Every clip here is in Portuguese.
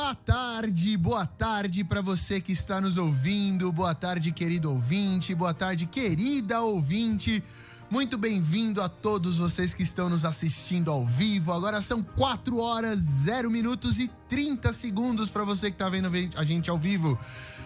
Boa tarde para você que está nos ouvindo, boa tarde, querido ouvinte, boa tarde, querida ouvinte. Muito bem-vindo a todos vocês que estão nos assistindo ao vivo. Agora são 4 horas, 0 minutos e 30 segundos para você que está vendo a gente ao vivo.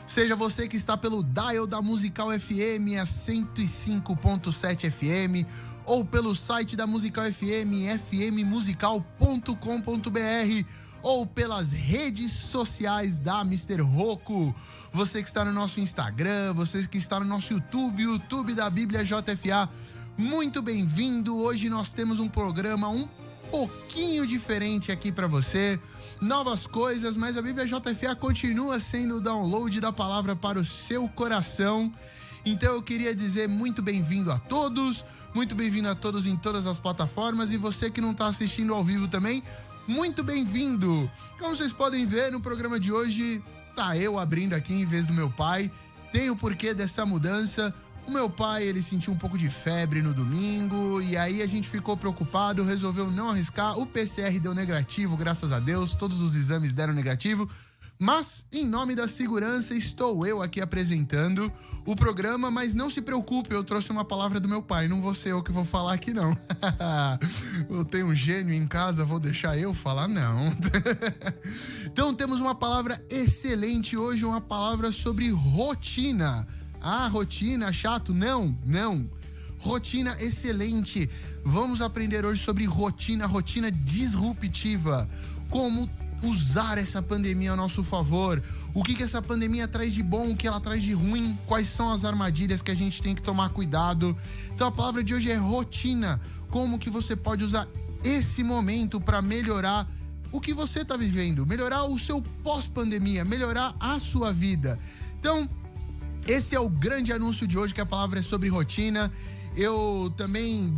Seja você que está pelo dial da Musical FM, a 105.7 FM, ou pelo site da Musical FM, fmmusical.com.br, ou pelas redes sociais da Mr. Rocco. Você que está no nosso Instagram, você que está no nosso YouTube da Bíblia JFA, muito bem-vindo. Hoje nós temos um programa um pouquinho diferente aqui para você. Novas coisas, mas a Bíblia JFA continua sendo o download da palavra para o seu coração. Então eu queria dizer muito bem-vindo a todos em todas as plataformas, e você que não está assistindo ao vivo também, muito bem-vindo. Como vocês podem ver, no programa de hoje, tá eu abrindo aqui em vez do meu pai. Tem o porquê dessa mudança. O meu pai, ele sentiu um pouco de febre no domingo, e aí a gente ficou preocupado, resolveu não arriscar. O PCR deu negativo, graças a Deus, todos os exames deram negativo. Mas, em nome da segurança, estou eu aqui apresentando o programa, mas não se preocupe, eu trouxe uma palavra do meu pai, não vou ser eu que vou falar aqui, não. Eu tenho um gênio em casa, vou deixar eu falar? Não. Então, temos uma palavra excelente hoje, uma palavra sobre rotina. Ah, rotina, chato? Não. Rotina excelente. Vamos aprender hoje sobre rotina disruptiva. Como usar essa pandemia a nosso favor. O que essa pandemia traz de bom, o que ela traz de ruim, quais são as armadilhas que a gente tem que tomar cuidado. Então a palavra de hoje é rotina. Como que você pode usar esse momento para melhorar o que você está vivendo, melhorar o seu pós-pandemia, melhorar a sua vida. Então, esse é o grande anúncio de hoje, que a palavra é sobre rotina. Eu também...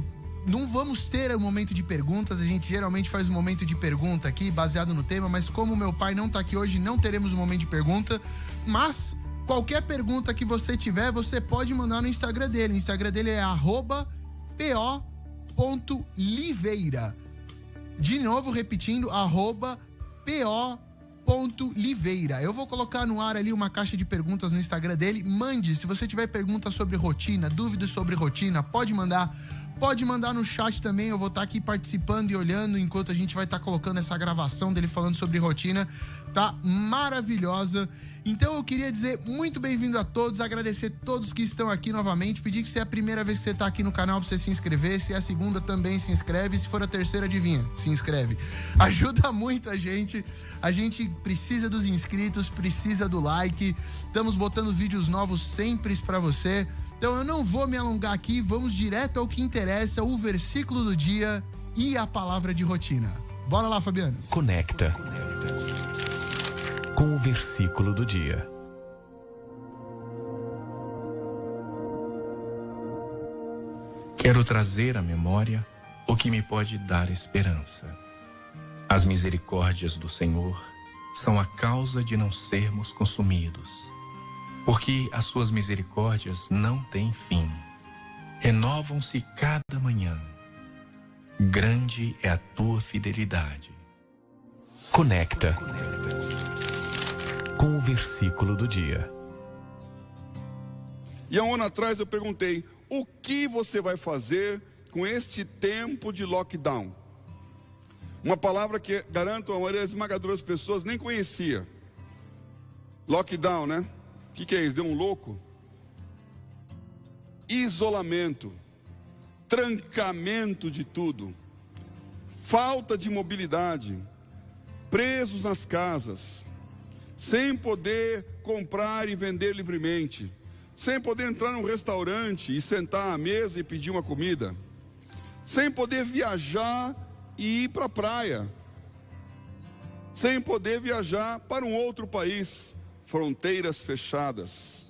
Não vamos ter um momento de perguntas, a gente geralmente faz um momento de pergunta aqui, baseado no tema, mas como meu pai não tá aqui hoje, não teremos um momento de pergunta. Mas, qualquer pergunta que você tiver, você pode mandar no Instagram dele. O Instagram dele é @po.liveira. De novo, repetindo, @po.liveira. Eu vou colocar no ar ali uma caixa de perguntas no Instagram dele. Mande, se você tiver perguntas sobre rotina, dúvidas sobre rotina, pode mandar. Pode mandar no chat também, eu vou estar aqui participando e olhando enquanto a gente vai estar colocando essa gravação dele falando sobre rotina. Tá maravilhosa. Então eu queria dizer muito bem-vindo a todos, agradecer todos que estão aqui novamente, pedir que se é a primeira vez que você está aqui no canal para você se inscrever, se é a segunda também se inscreve, se for a terceira, adivinha, se inscreve. Ajuda muito a gente precisa dos inscritos, precisa do like, estamos botando vídeos novos sempre para você. Então eu não vou me alongar aqui, vamos direto ao que interessa, o versículo do dia e a palavra de rotina. Bora lá, Fabiano. Conecta com o versículo do dia. Quero trazer à memória o que me pode dar esperança. As misericórdias do Senhor são a causa de não sermos consumidos, porque as suas misericórdias não têm fim. Renovam-se cada manhã. Grande é a tua fidelidade. Conecta com o versículo do dia. E há um ano atrás eu perguntei: o que você vai fazer com este tempo de lockdown? Uma palavra que, garanto, a maioria esmagadora das pessoas nem conhecia. Lockdown, né? O que é isso? Deu um louco? Isolamento, trancamento de tudo, falta de mobilidade, presos nas casas, sem poder comprar e vender livremente, sem poder entrar num restaurante e sentar à mesa e pedir uma comida, sem poder viajar e ir para a praia, sem poder viajar para um outro país, fronteiras fechadas.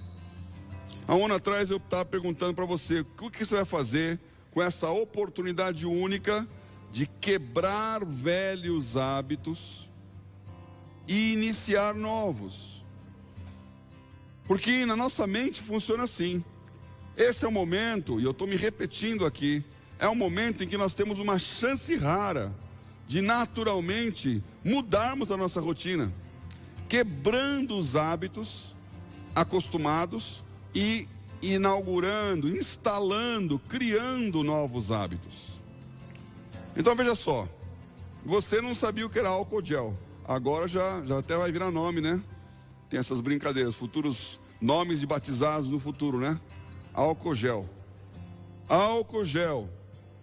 Há um ano atrás eu estava perguntando para você: o que você vai fazer com essa oportunidade única de quebrar velhos hábitos e iniciar novos? Porque na nossa mente funciona assim. Esse é o momento, e eu estou me repetindo aqui, é um momento em que nós temos uma chance rara de naturalmente mudarmos a nossa rotina. quebrando os hábitos acostumados e inaugurando, instalando, criando novos hábitos. Então veja só, você não sabia o que era álcool gel, agora já até vai virar nome, né? Tem essas brincadeiras, futuros nomes de batizados no futuro, né? Álcool gel. Álcool gel.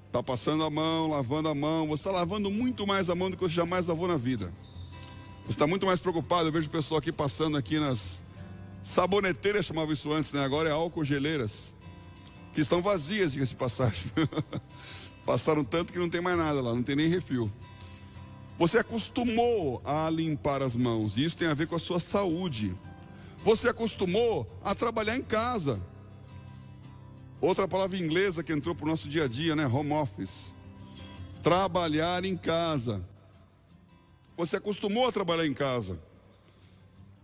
Está passando a mão, lavando a mão. Você está lavando muito mais a mão do que você jamais lavou na vida. Você está muito mais preocupado. Eu vejo o pessoal aqui passando aqui nas saboneteiras, chamava isso antes, né? Agora é álcool geleiras, que estão vazias, diga-se de passagem. Passaram tanto que não tem mais nada lá, não tem nem refil. Você acostumou a limpar as mãos, e isso tem a ver com a sua saúde. Você acostumou a trabalhar em casa. Outra palavra inglesa que entrou para o nosso dia a dia, né? Home office. Trabalhar em casa. Você acostumou a trabalhar em casa.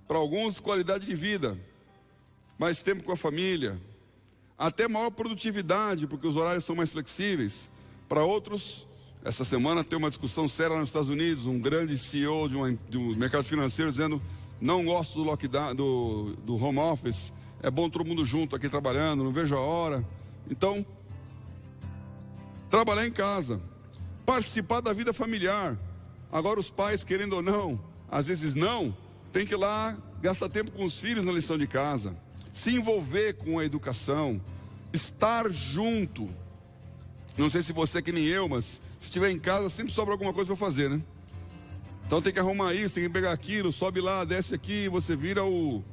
Para alguns, qualidade de vida. Mais tempo com a família. Até maior produtividade, porque os horários são mais flexíveis. Para outros, essa semana tem uma discussão séria lá nos Estados Unidos. Um grande CEO de um mercado financeiro dizendo: não gosto do lockdown, do home office. É bom todo mundo junto aqui trabalhando, não vejo a hora. Então, trabalhar em casa, participar da vida familiar. Agora os pais, querendo ou não, às vezes não, tem que ir lá gastar tempo com os filhos na lição de casa, se envolver com a educação, estar junto. Não sei se você é que nem eu, mas se estiver em casa sempre sobra alguma coisa para fazer, né? Então tem que arrumar isso, tem que pegar aquilo, sobe lá, desce aqui, você vira o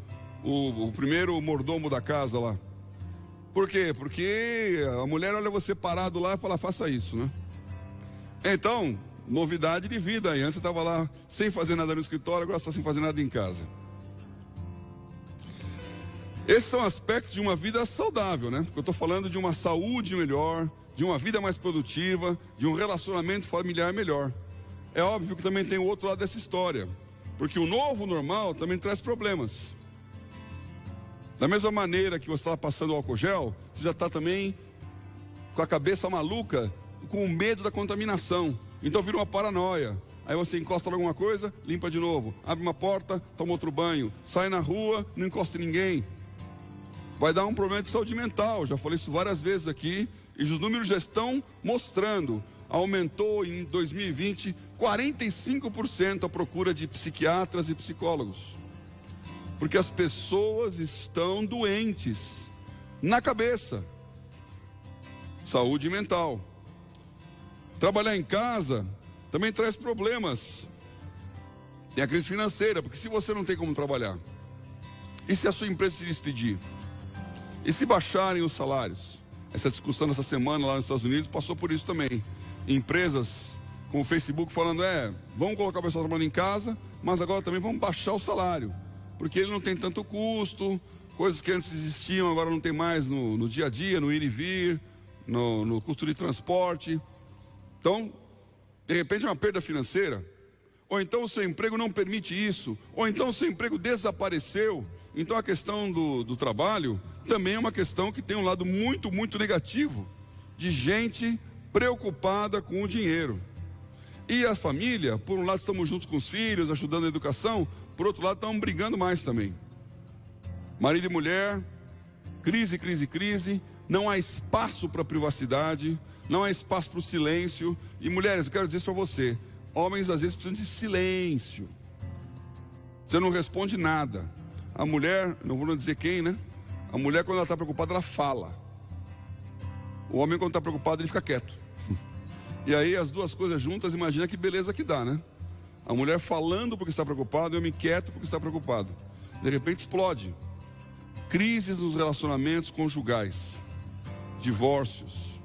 primeiro mordomo da casa lá. Por quê? Porque a mulher olha você parado lá e fala: faça isso, né? Então, novidade de vida aí. Antes você estava lá sem fazer nada no escritório, agora você está sem fazer nada em casa. Esses são aspectos de uma vida saudável, né? Porque eu estou falando de uma saúde melhor, de uma vida mais produtiva, de um relacionamento familiar melhor. É óbvio que também tem o outro lado dessa história, porque o novo normal também traz problemas. Da mesma maneira que você está passando o álcool gel, você já está também com a cabeça maluca, com medo da contaminação. Então vira uma paranoia. Aí você encosta em alguma coisa, limpa de novo. Abre uma porta, toma outro banho. Sai na rua, não encosta em ninguém. Vai dar um problema de saúde mental. Já falei isso várias vezes aqui. E os números já estão mostrando. Aumentou em 2020 45% a procura de psiquiatras e psicólogos. Porque as pessoas estão doentes na cabeça. Saúde mental. Trabalhar em casa também traz problemas. Tem a crise financeira, porque se você não tem como trabalhar, e se a sua empresa se despedir? E se baixarem os salários? Essa discussão dessa semana lá nos Estados Unidos passou por isso também. Empresas como o Facebook falando: vamos colocar o pessoal trabalhando em casa, mas agora também vamos baixar o salário, porque ele não tem tanto custo, coisas que antes existiam agora não tem mais no dia a dia, no ir e vir, no custo de transporte. Então, de repente é uma perda financeira, ou então o seu emprego não permite isso, ou então o seu emprego desapareceu. Então a questão do trabalho também é uma questão que tem um lado muito, muito negativo, de gente preocupada com o dinheiro. E a família, por um lado estamos juntos com os filhos, ajudando a educação, por outro lado estamos brigando mais também. Marido e mulher, crise, crise, crise, não há espaço para privacidade, não há espaço para o silêncio. E mulheres, eu quero dizer isso para você, homens às vezes precisam de silêncio. Você não responde nada. A mulher, não vou dizer quem, né? A mulher, quando ela está preocupada, ela fala. O homem, quando está preocupado, ele fica quieto. E aí as duas coisas juntas, imagina que beleza que dá, né? A mulher falando porque está preocupada, e o homem quieto porque está preocupado. De repente explode. Crises nos relacionamentos conjugais, divórcios,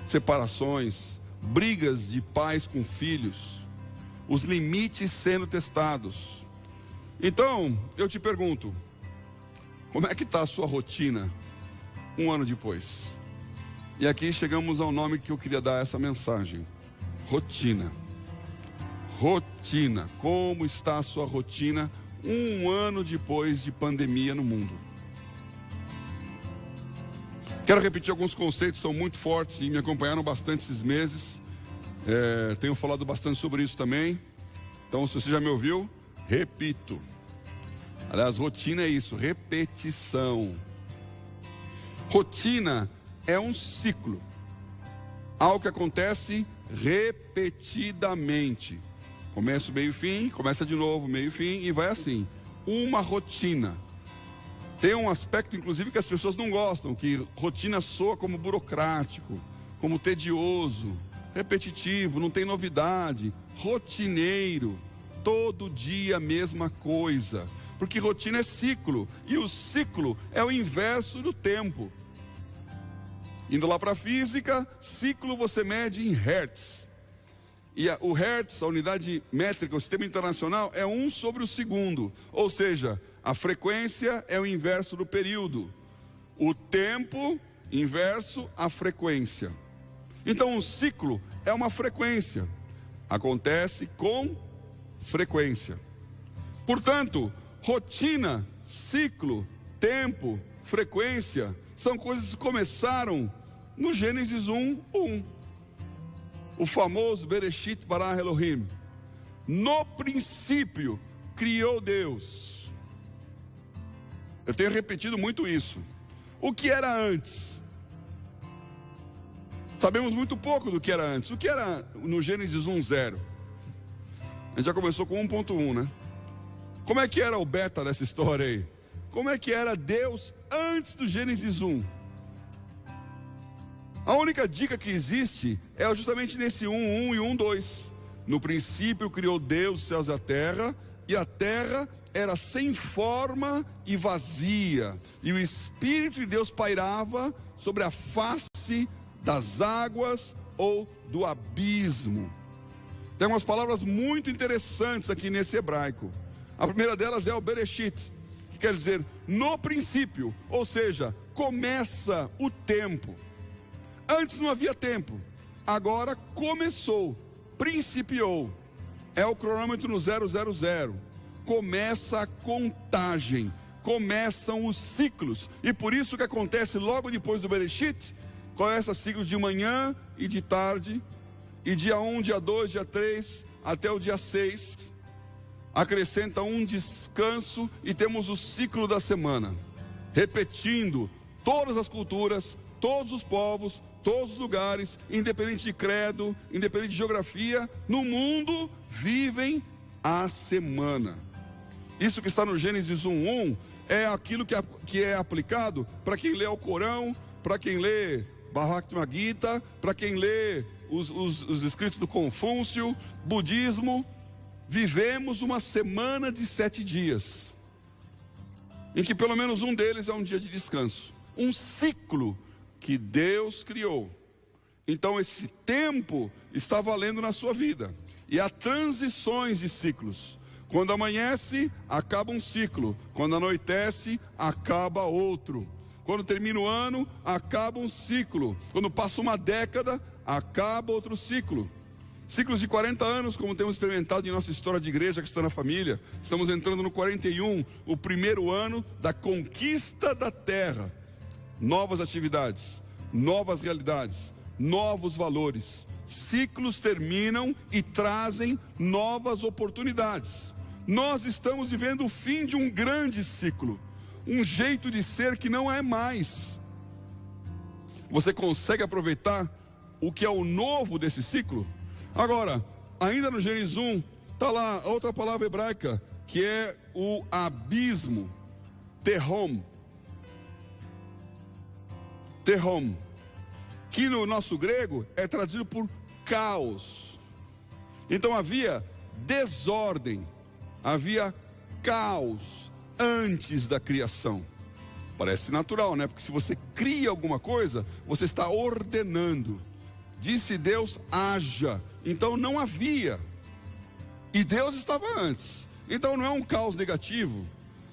separações, brigas de pais com filhos, os limites sendo testados. Então, eu te pergunto, como é que está a sua rotina um ano depois? E aqui chegamos ao nome que eu queria dar a essa mensagem: rotina. Rotina. Como está a sua rotina um ano depois de pandemia no mundo? Quero repetir alguns conceitos, são muito fortes e me acompanharam bastante esses meses. Tenho falado bastante sobre isso também. Então, se você já me ouviu, repito. Aliás, rotina é isso, repetição. Rotina é um ciclo, algo que acontece repetidamente. Começa o meio e fim, começa de novo, meio e fim, e vai assim. Uma rotina. Tem um aspecto, inclusive, que as pessoas não gostam, que rotina soa como burocrático, como tedioso, repetitivo, não tem novidade, rotineiro, todo dia a mesma coisa. Porque rotina é ciclo, e o ciclo é o inverso do tempo. Indo lá para a física, ciclo você mede em hertz. E o hertz, a unidade métrica, o sistema internacional, é 1 sobre o segundo. Ou seja, a frequência é o inverso do período. O tempo, inverso a frequência. Então, o ciclo é uma frequência. Acontece com frequência. Portanto, rotina, ciclo, tempo, frequência, são coisas que começaram no Gênesis 1:1. O famoso Bereshit bara Elohim. No princípio, criou Deus. Eu tenho repetido muito isso. O que era antes? Sabemos muito pouco do que era antes. O que era no Gênesis 1:0? A gente já começou com 1.1, né? Como é que era o beta dessa história aí? Como é que era Deus antes do Gênesis 1? A única dica que existe é justamente nesse 1:1 e 1:2. No princípio criou Deus os céus e a terra era sem forma e vazia, e o Espírito de Deus pairava sobre a face das águas ou do abismo. Tem umas palavras muito interessantes aqui nesse hebraico. A primeira delas é o Bereshit, que quer dizer no princípio, ou seja, começa o tempo. Antes não havia tempo, agora começou, principiou. É o cronômetro no 000. Começa a contagem, começam os ciclos. E por isso que acontece logo depois do Bereshit, começa ciclos de manhã e de tarde, e dia 1, dia 2, dia 3, até o dia 6. Acrescenta um descanso e temos o ciclo da semana. Repetindo, todas as culturas, todos os povos, todos os lugares, independente de credo, independente de geografia, no mundo vivem a semana. Isso que está no Gênesis 1:1 é aquilo que é aplicado para quem lê o Corão, para quem lê Bhagavad Gita, para quem lê os escritos do Confúcio, budismo. Vivemos uma semana de 7 dias, em que pelo menos um deles é um dia de descanso. Um ciclo que Deus criou. Então esse tempo está valendo na sua vida. E há transições de ciclos. Quando amanhece, acaba um ciclo. Quando anoitece, acaba outro. Quando termina o ano, acaba um ciclo. Quando passa uma década, acaba outro ciclo. Ciclos de 40 anos, como temos experimentado em nossa história de igreja que está na família. Estamos entrando no 41, o primeiro ano da conquista da terra. Novas atividades, novas realidades, novos valores. Ciclos terminam e trazem novas oportunidades. Nós estamos vivendo o fim de um grande ciclo. Um jeito de ser que não é mais. Você consegue aproveitar o que é o novo desse ciclo? Agora, ainda no Gênesis 1, está lá outra palavra hebraica, que é o abismo, Tehom. Tehom, que no nosso grego é traduzido por caos. Então havia desordem, havia caos antes da criação. Parece natural, né? Porque se você cria alguma coisa, você está ordenando. Disse Deus, haja. Então não havia. E Deus estava antes. Então não é um caos negativo.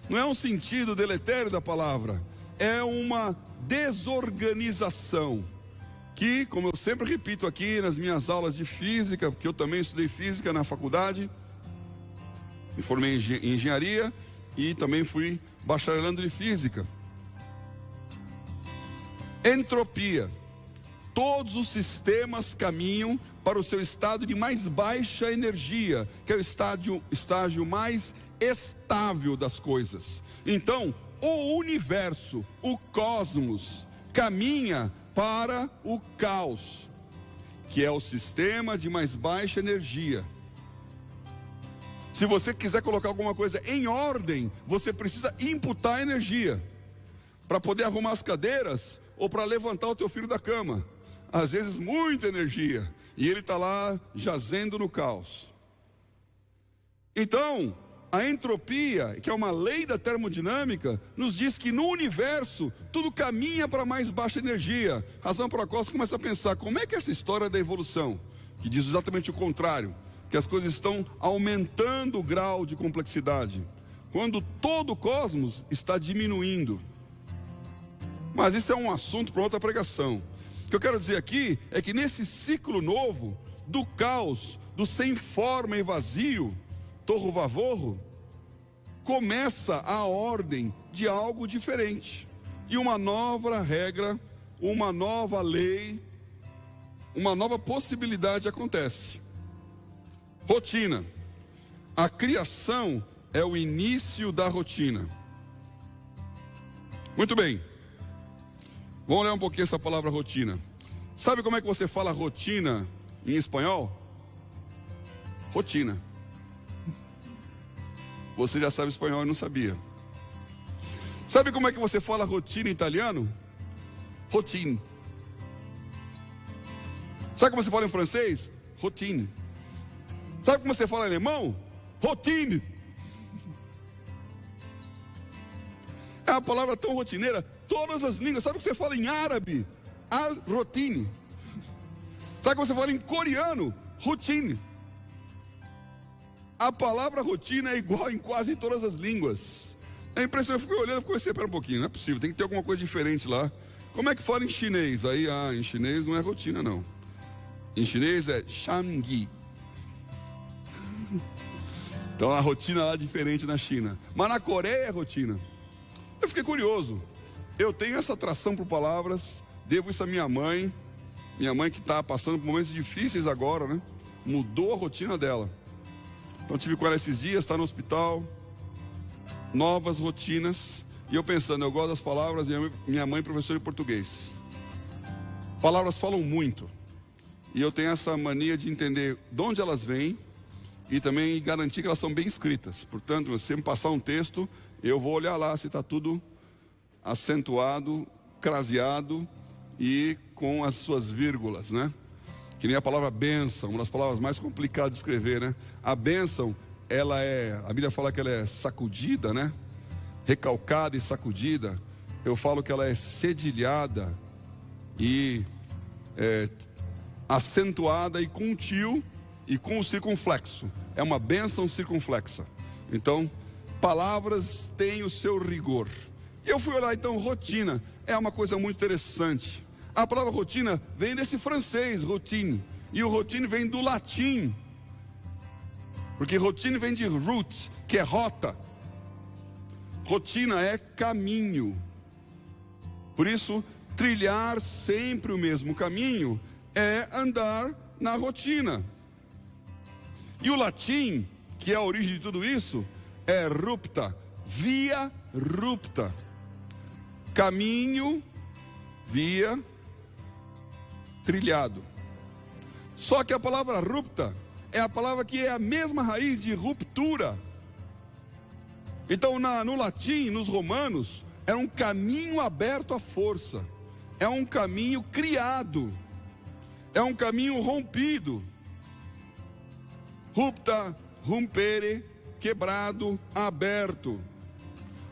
Não é um sentido deletério da palavra. É uma desorganização. Que, como eu sempre repito aqui nas minhas aulas de física, porque eu também estudei física na faculdade, me formei em engenharia e também fui bacharelando de física. Entropia. Todos os sistemas caminham para o seu estado de mais baixa energia, que é o estágio mais estável das coisas. Então, o universo, o cosmos, caminha para o caos, que é o sistema de mais baixa energia. Se você quiser colocar alguma coisa em ordem, você precisa imputar energia para poder arrumar as cadeiras ou para levantar o teu filho da cama. Às vezes muita energia, e ele está lá jazendo no caos. Então, a entropia, que é uma lei da termodinâmica, nos diz que no universo tudo caminha para mais baixa energia. Razão pela qual você começa a pensar, como é que é essa história da evolução, que diz exatamente o contrário, que as coisas estão aumentando o grau de complexidade, quando todo o cosmos está diminuindo. Mas isso é um assunto para outra pregação. O que eu quero dizer aqui é que nesse ciclo novo, do caos, do sem forma e vazio, torro-vavorro, começa a ordem de algo diferente. E uma nova regra, uma nova lei, uma nova possibilidade acontece. Rotina. A criação é o início da rotina. Muito bem. Vamos ler um pouquinho essa palavra rotina. Sabe como é que você fala rotina em espanhol? Rotina. Você já sabe espanhol e não sabia. Sabe como é que você fala rotina em italiano? Routine. Sabe como você fala em francês? Routine. Sabe como você fala em alemão? Routine. É uma palavra tão rotineira. Todas as línguas. Sabe o que você fala em árabe? Al-routine. Sabe como você fala em coreano? Routine. A palavra rotina é igual em quase todas as línguas. É impressionante, eu fiquei olhando e comecei, espera um pouquinho, não é possível, tem que ter alguma coisa diferente lá. Como é que fala em chinês? Aí, em chinês não é rotina não. Em chinês é shangyi. Então a rotina lá é diferente na China. Mas na Coreia é rotina. Eu fiquei curioso. Eu tenho essa atração por palavras, devo isso à minha mãe. Minha mãe que está passando por momentos difíceis agora, né? Mudou a rotina dela. Então tive com ela esses dias, está no hospital, novas rotinas, e eu pensando, eu gosto das palavras, minha mãe é professora de português. Palavras falam muito, e eu tenho essa mania de entender de onde elas vêm, e também garantir que elas são bem escritas. Portanto, se me passar um texto, eu vou olhar lá se está tudo acentuado, craseado, e com as suas vírgulas, né? Que nem a palavra bênção, uma das palavras mais complicadas de escrever, né? A bênção, a Bíblia fala que ela é sacudida, né? Recalcada e sacudida. Eu falo que ela é cedilhada e acentuada e com tio e com o circunflexo. É uma bênção circunflexa. Então, palavras têm o seu rigor. E eu fui olhar, então, rotina é uma coisa muito interessante. A palavra rotina vem desse francês, routine. E o routine vem do latim. Porque routine vem de route, que é rota. Rotina é caminho. Por isso, trilhar sempre o mesmo caminho é andar na rotina. E o latim, que é a origem de tudo isso, é rupta, via rupta. Caminho, via trilhado. Só que a palavra rupta é a palavra que é a mesma raiz de ruptura. Então no latim, nos romanos, é um caminho aberto à força, é um caminho criado, é um caminho rompido. Rupta, rompere, quebrado, aberto.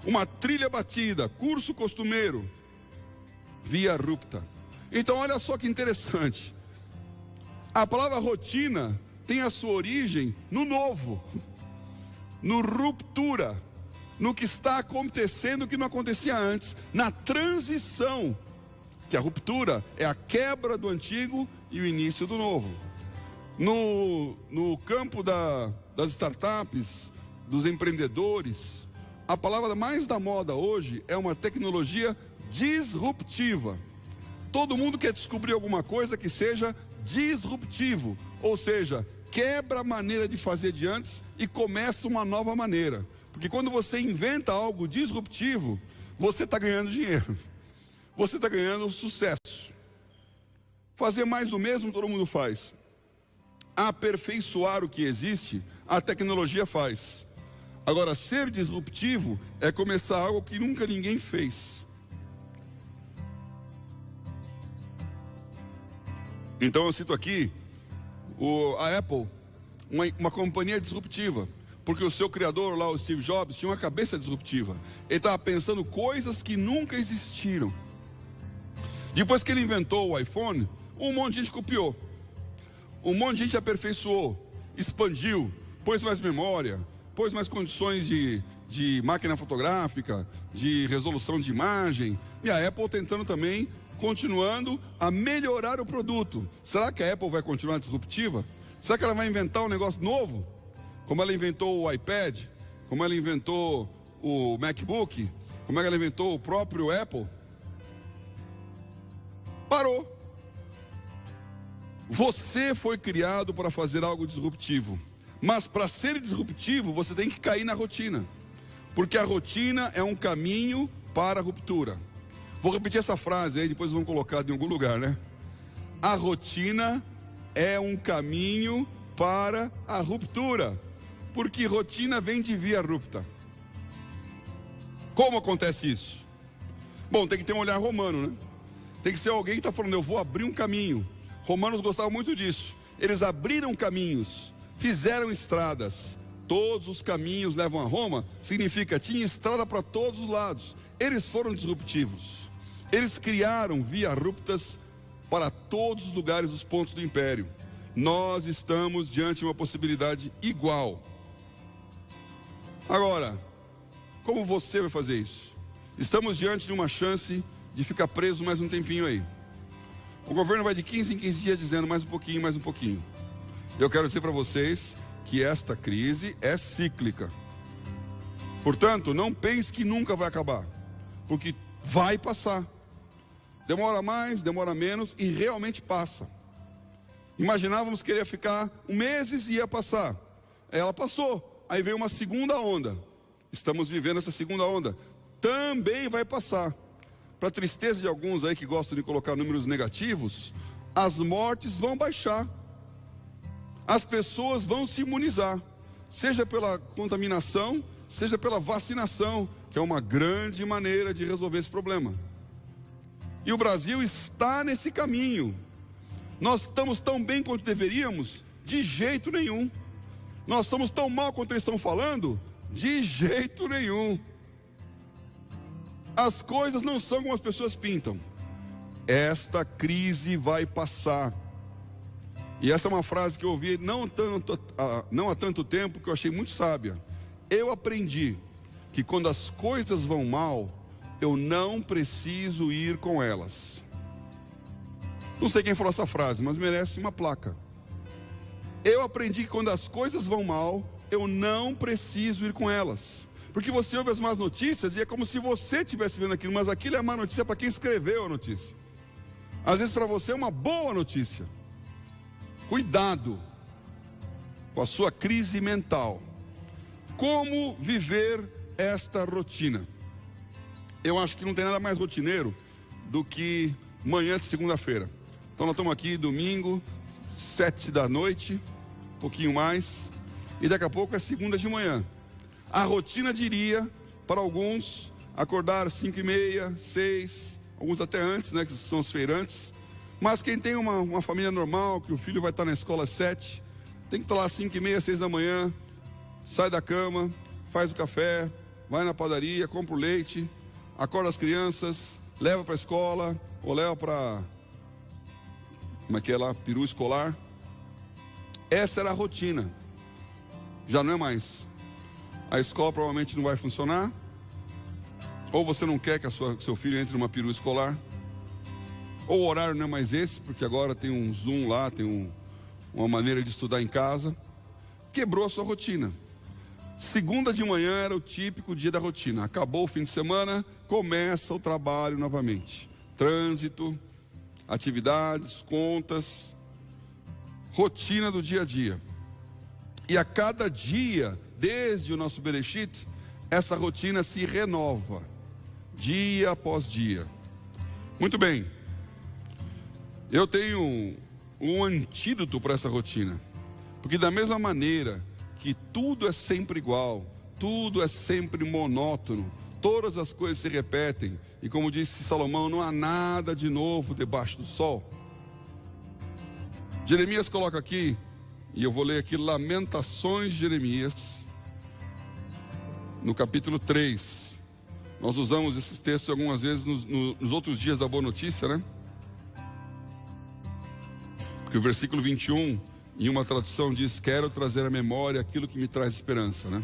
Uma trilha batida, curso costumeiro, via rupta. Então olha só que interessante. A palavra rotina tem a sua origem no novo, no ruptura, no que está acontecendo que não acontecia antes, na transição, que a ruptura é a quebra do antigo e o início do novo. No campo das startups, dos empreendedores, a palavra mais da moda hoje é uma tecnologia disruptiva. Todo mundo quer descobrir alguma coisa que seja disruptivo, ou seja, quebra a maneira de fazer de antes e começa uma nova maneira. Porque quando você inventa algo disruptivo, você está ganhando dinheiro, você está ganhando sucesso. Fazer mais do mesmo todo mundo faz. Aperfeiçoar o que existe, a tecnologia faz. Agora, ser disruptivo é começar algo que nunca ninguém fez. Então eu cito aqui a Apple, uma companhia disruptiva, porque o seu criador lá, o Steve Jobs, tinha uma cabeça disruptiva. Ele estava pensando coisas que nunca existiram. Depois que ele inventou o iPhone, um monte de gente copiou. Um monte de gente aperfeiçoou, expandiu, pôs mais memória, pôs mais condições de máquina fotográfica, de resolução de imagem. E a Apple tentando também, continuando a melhorar o produto. Será que a Apple vai continuar disruptiva? Será que ela vai inventar um negócio novo? Como ela inventou o iPad, como ela inventou o MacBook, como ela inventou o próprio Apple? Parou. Você foi criado para fazer algo disruptivo. Mas para ser disruptivo, você tem que cair na rotina. Porque a rotina é um caminho para a ruptura. Vou repetir essa frase aí, depois vão colocar em algum lugar, né? A rotina é um caminho para a ruptura. Porque rotina vem de via rupta. Como acontece isso? Bom, tem que ter um olhar romano, né? Tem que ser alguém que está falando, eu vou abrir um caminho. Romanos gostavam muito disso. Eles abriram caminhos, fizeram estradas. Todos os caminhos levam a Roma, significa, tinha estrada para todos os lados. Eles foram disruptivos. Eles criaram via ruptas para todos os lugares dos pontos do império. Nós estamos diante de uma possibilidade igual. Agora, como você vai fazer isso? Estamos diante de uma chance de ficar preso mais um tempinho aí. O governo vai de 15 em 15 dias dizendo mais um pouquinho, mais um pouquinho. Eu quero dizer para vocês que esta crise é cíclica. Portanto, não pense que nunca vai acabar, porque vai passar. Demora mais, demora menos e realmente passa. Imaginávamos que ele ia ficar meses e ia passar. Ela passou, aí veio uma segunda onda. Estamos vivendo essa segunda onda. Também vai passar. Para tristeza de alguns aí que gostam de colocar números negativos, as mortes vão baixar. As pessoas vão se imunizar, seja pela contaminação, seja pela vacinação, que é uma grande maneira de resolver esse problema. E o Brasil está nesse caminho. Nós estamos tão bem quanto deveríamos? De jeito nenhum. Nós somos tão mal quanto eles estão falando? De jeito nenhum. As coisas não são como as pessoas pintam. Esta crise vai passar. E essa é uma frase que eu ouvi não há tanto tempo, que eu achei muito sábia. Eu aprendi que quando as coisas vão mal, eu não preciso ir com elas. Não sei quem falou essa frase, mas merece uma placa. Eu aprendi que quando as coisas vão mal, eu não preciso ir com elas. Porque você ouve as más notícias e é como se você estivesse vendo aquilo, mas aquilo é má notícia para quem escreveu a notícia. Às vezes para você é uma boa notícia. Cuidado com a sua crise mental. Como viver esta rotina? Eu acho que não tem nada mais rotineiro do que manhã de segunda-feira. Então nós estamos aqui domingo, 7 da noite, um pouquinho mais, e daqui a pouco é segunda de manhã. A rotina diria, para alguns, acordar 5h30, 6, alguns até antes, né, que são os feirantes. Mas quem tem uma família normal, que o filho vai estar na escola às 7, tem que estar lá às 5h30, 6 da manhã, sai da cama, faz o café, vai na padaria, compra o leite, acorda as crianças, leva para a escola, ou leva para, como é que é lá, peru escolar. Essa era a rotina, já não é mais. A escola provavelmente não vai funcionar, ou você não quer que seu filho entre numa peru escolar, ou o horário não é mais esse, porque agora tem um Zoom lá, tem uma maneira de estudar em casa. Quebrou a sua rotina. Segunda de manhã era o típico dia da rotina. Acabou o fim de semana, começa o trabalho novamente. Trânsito, atividades, contas. rotina do dia a dia. E a cada dia, desde o nosso Bereshit, essa rotina se renova, dia após dia. Muito bem, eu tenho um antídoto para essa rotina. Porque da mesma maneira que tudo é sempre igual, tudo é sempre monótono, todas as coisas se repetem, e como disse Salomão, não há nada de novo debaixo do sol. Jeremias coloca aqui, e eu vou ler aqui Lamentações de Jeremias, no capítulo 3. Nós usamos esses textos algumas vezes nos outros dias da Boa Notícia, né? Porque o versículo 21, em uma tradução diz: quero trazer à memória aquilo que me traz esperança, né?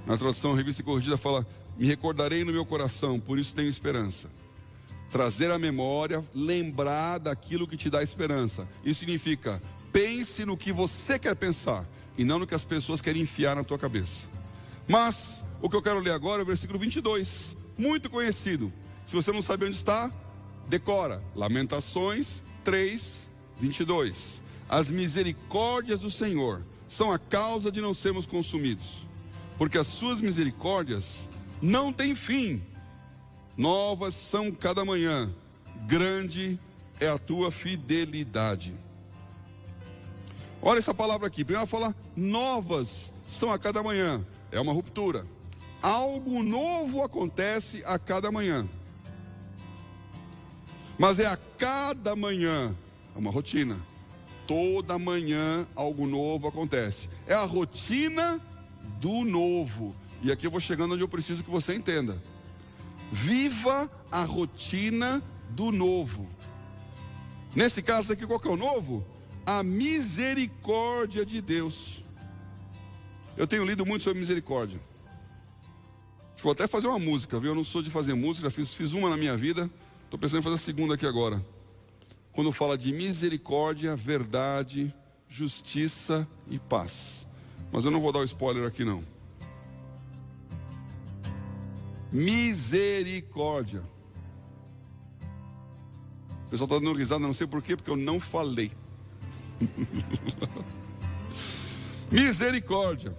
Na tradução Revista e Corrigida fala: me recordarei no meu coração, por isso tenho esperança. Trazer à memória, lembrar daquilo que te dá esperança. Isso significa, pense no que você quer pensar e não no que as pessoas querem enfiar na tua cabeça. Mas o que eu quero ler agora é o versículo 22, muito conhecido. Se você não sabe onde está, decora. Lamentações 3, 22. As misericórdias do Senhor são a causa de não sermos consumidos, porque as suas misericórdias não têm fim. Novas são cada manhã, grande é a tua fidelidade. Olha essa palavra aqui. Primeiro fala, novas são a cada manhã. É uma ruptura. Algo novo acontece a cada manhã. Mas é a cada manhã, é uma rotina. Toda manhã algo novo acontece. É a rotina do novo. E aqui eu vou chegando onde eu preciso que você entenda. Viva a rotina do novo. Nesse caso aqui, qual que é o novo? A misericórdia de Deus. Eu tenho lido muito sobre misericórdia. Vou até fazer uma música, viu? Eu não sou de fazer música, já fiz uma na minha vida. Estou pensando em fazer a segunda aqui agora. Quando fala de misericórdia, verdade, justiça e paz. Mas eu não vou dar o spoiler aqui não. Misericórdia. O pessoal está dando risada, não sei porquê, porque eu não falei. Misericórdia.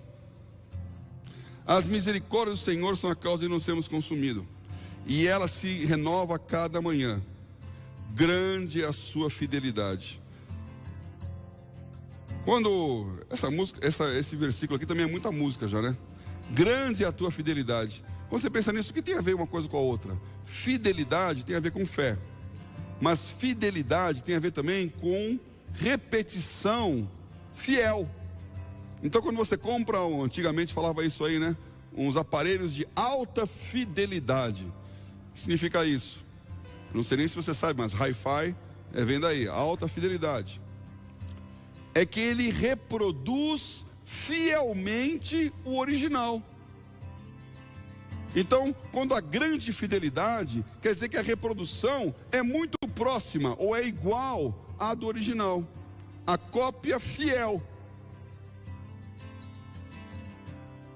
As misericórdias do Senhor são a causa de não sermos consumidos, e ela se renova a cada manhã. Grande é a sua fidelidade. Quando essa música, esse versículo aqui também é muita música já, né? Grande é a tua fidelidade. Quando você pensa nisso, o que tem a ver uma coisa com a outra? Fidelidade tem a ver com fé, mas fidelidade tem a ver também com repetição fiel. Então quando você compra, antigamente falava isso aí, né? Uns aparelhos de alta fidelidade. O que significa isso? Não sei nem se você sabe, mas Hi-Fi vem daí, alta fidelidade. É que ele reproduz fielmente o original. Então, quando há grande fidelidade, quer dizer que a reprodução é muito próxima ou é igual à do original. A cópia fiel.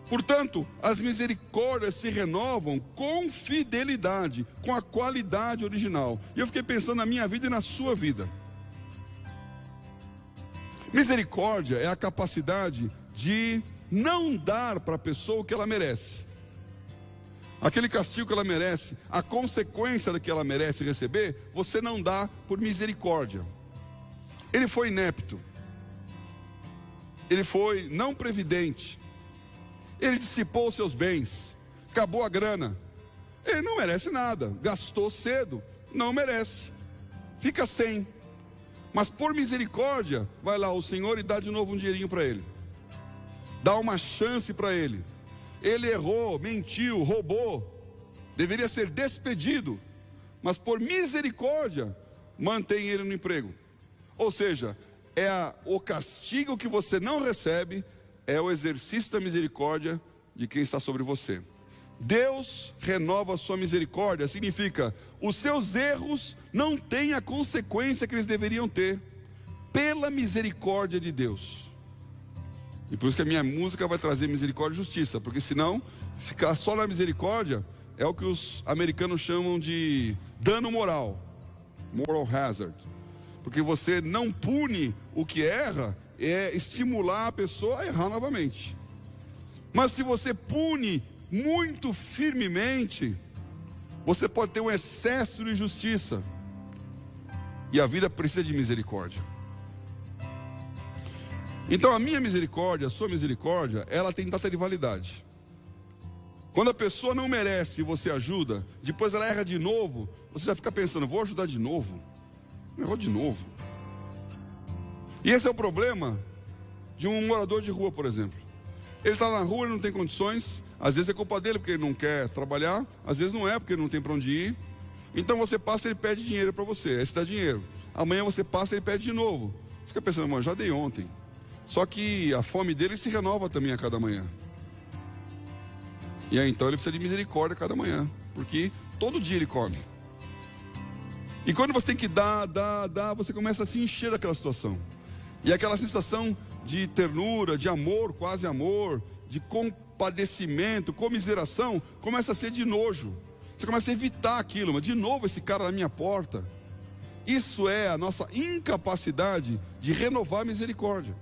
Portanto, as misericórdias se renovam com fidelidade, com a qualidade original. E eu fiquei pensando na minha vida e na sua vida. Misericórdia é a capacidade de não dar para a pessoa o que ela merece. Aquele castigo que ela merece, a consequência da que ela merece receber, você não dá por misericórdia. Ele foi inepto. Ele foi não previdente. Ele dissipou seus bens, acabou a grana. Ele não merece nada, gastou cedo, não merece, fica sem. Mas por misericórdia, vai lá o Senhor e dá de novo um dinheirinho para ele. Dá uma chance para ele. Ele errou, mentiu, roubou, deveria ser despedido, mas por misericórdia, mantém ele no emprego. Ou seja, o castigo que você não recebe, é o exercício da misericórdia de quem está sobre você. Deus renova a sua misericórdia, significa, os seus erros não têm a consequência que eles deveriam ter, pela misericórdia de Deus. E por isso que a minha música vai trazer misericórdia e justiça, porque senão, ficar só na misericórdia, é o que os americanos chamam de dano moral, moral hazard. Porque você não pune o que erra, estimular a pessoa a errar novamente. Mas se você pune muito firmemente, você pode ter um excesso de justiça. E a vida precisa de misericórdia. Então a minha misericórdia, a sua misericórdia, ela tem data de validade. Quando a pessoa não merece e você ajuda, depois ela erra de novo, você já fica pensando, vou ajudar de novo? Errou de novo. E esse é o problema de um morador de rua, por exemplo. Ele está na rua, ele não tem condições, às vezes é culpa dele porque ele não quer trabalhar, às vezes não é porque ele não tem para onde ir. Então você passa, ele pede dinheiro para você, aí você dá dinheiro. Amanhã você passa, ele pede de novo. Você fica pensando, mano, já dei ontem. Só que a fome dele se renova também a cada manhã. E aí então ele precisa de misericórdia a cada manhã, porque todo dia ele come. E quando você tem que dar, você começa a se encher daquela situação. E aquela sensação de ternura, de amor, quase amor, de compadecimento, comiseração, começa a ser de nojo. Você começa a evitar aquilo, mas de novo esse cara na minha porta. Isso é a nossa incapacidade de renovar a misericórdia.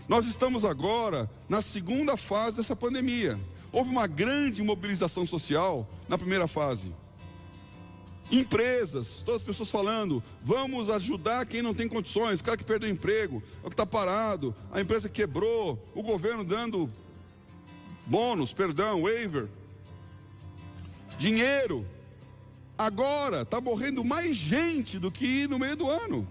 Nós estamos agora na segunda fase dessa pandemia. Houve uma grande mobilização social na primeira fase. Empresas, todas as pessoas falando, vamos ajudar quem não tem condições, o cara que perdeu o emprego, o que está parado, a empresa quebrou, o governo dando bônus, waiver, dinheiro. Agora está morrendo mais gente do que no meio do ano.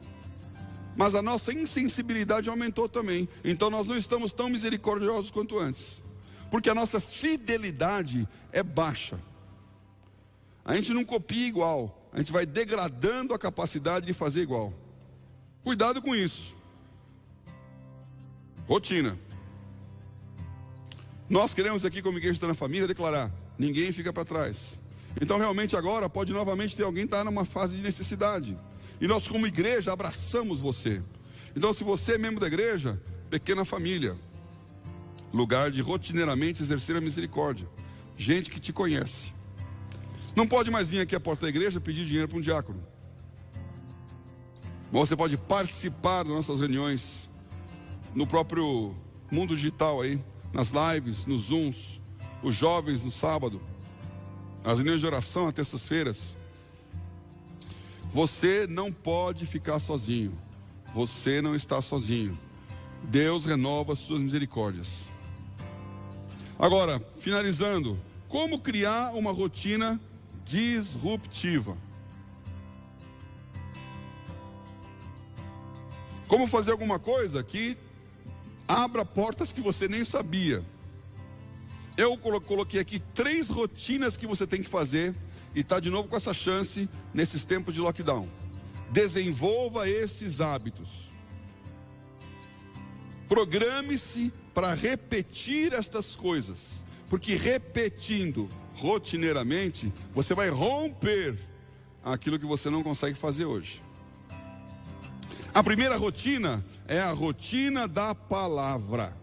Mas a nossa insensibilidade aumentou também. Então nós não estamos tão misericordiosos quanto antes. Porque a nossa fidelidade é baixa. A gente não copia igual. A gente vai degradando a capacidade de fazer igual. Cuidado com isso. Rotina. Nós queremos aqui, como igreja está na família, declarar: ninguém fica para trás. Então realmente agora pode novamente ter alguém que está numa fase de necessidade. E nós como igreja abraçamos você. Então se você é membro da igreja, pequena família, lugar de rotineiramente exercer a misericórdia. Gente que te conhece. Não pode mais vir aqui à porta da igreja pedir dinheiro para um diácono. Mas você pode participar das nossas reuniões no próprio mundo digital aí, nas lives, nos Zooms, os jovens no sábado, as reuniões de oração às terças-feiras. Você não pode ficar sozinho. Você não está sozinho. Deus renova as suas misericórdias. Agora, finalizando, como criar uma rotina disruptiva? Como fazer alguma coisa que abra portas que você nem sabia? Eu coloquei aqui 3 rotinas que você tem que fazer e está de novo com essa chance nesses tempos de lockdown. Desenvolva esses hábitos. Programe-se para repetir estas coisas, porque repetindo rotineiramente, você vai romper aquilo que você não consegue fazer hoje. A primeira rotina é a rotina da palavra.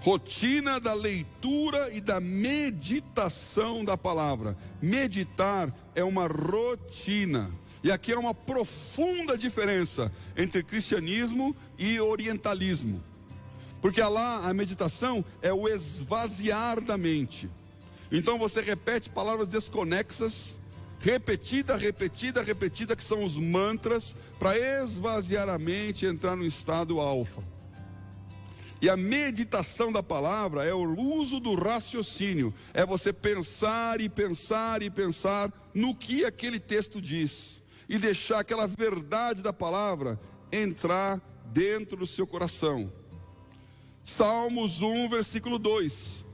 Rotina da leitura e da meditação da palavra. Meditar é uma rotina. E aqui é uma profunda diferença entre cristianismo e orientalismo. Porque lá a meditação é o esvaziar da mente. Então você repete palavras desconexas, repetida, que são os mantras, para esvaziar a mente e entrar no estado alfa. E a meditação da palavra é o uso do raciocínio. É você pensar e pensar e pensar no que aquele texto diz. E deixar aquela verdade da palavra entrar dentro do seu coração. Salmos 1, versículo 2.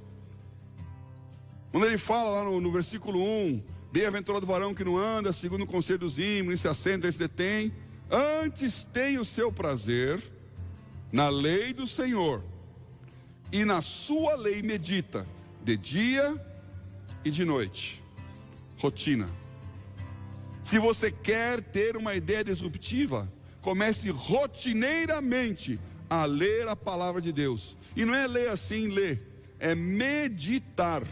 Quando ele fala lá no versículo 1, bem-aventurado o varão que não anda segundo o conselho dos ímpios, nem se assenta, nem se detém. Antes tem o seu prazer na lei do Senhor, e na sua lei medita, de dia e de noite. Rotina. Se você quer ter uma ideia disruptiva, comece rotineiramente a ler a palavra de Deus. E não é ler assim, ler, é meditar.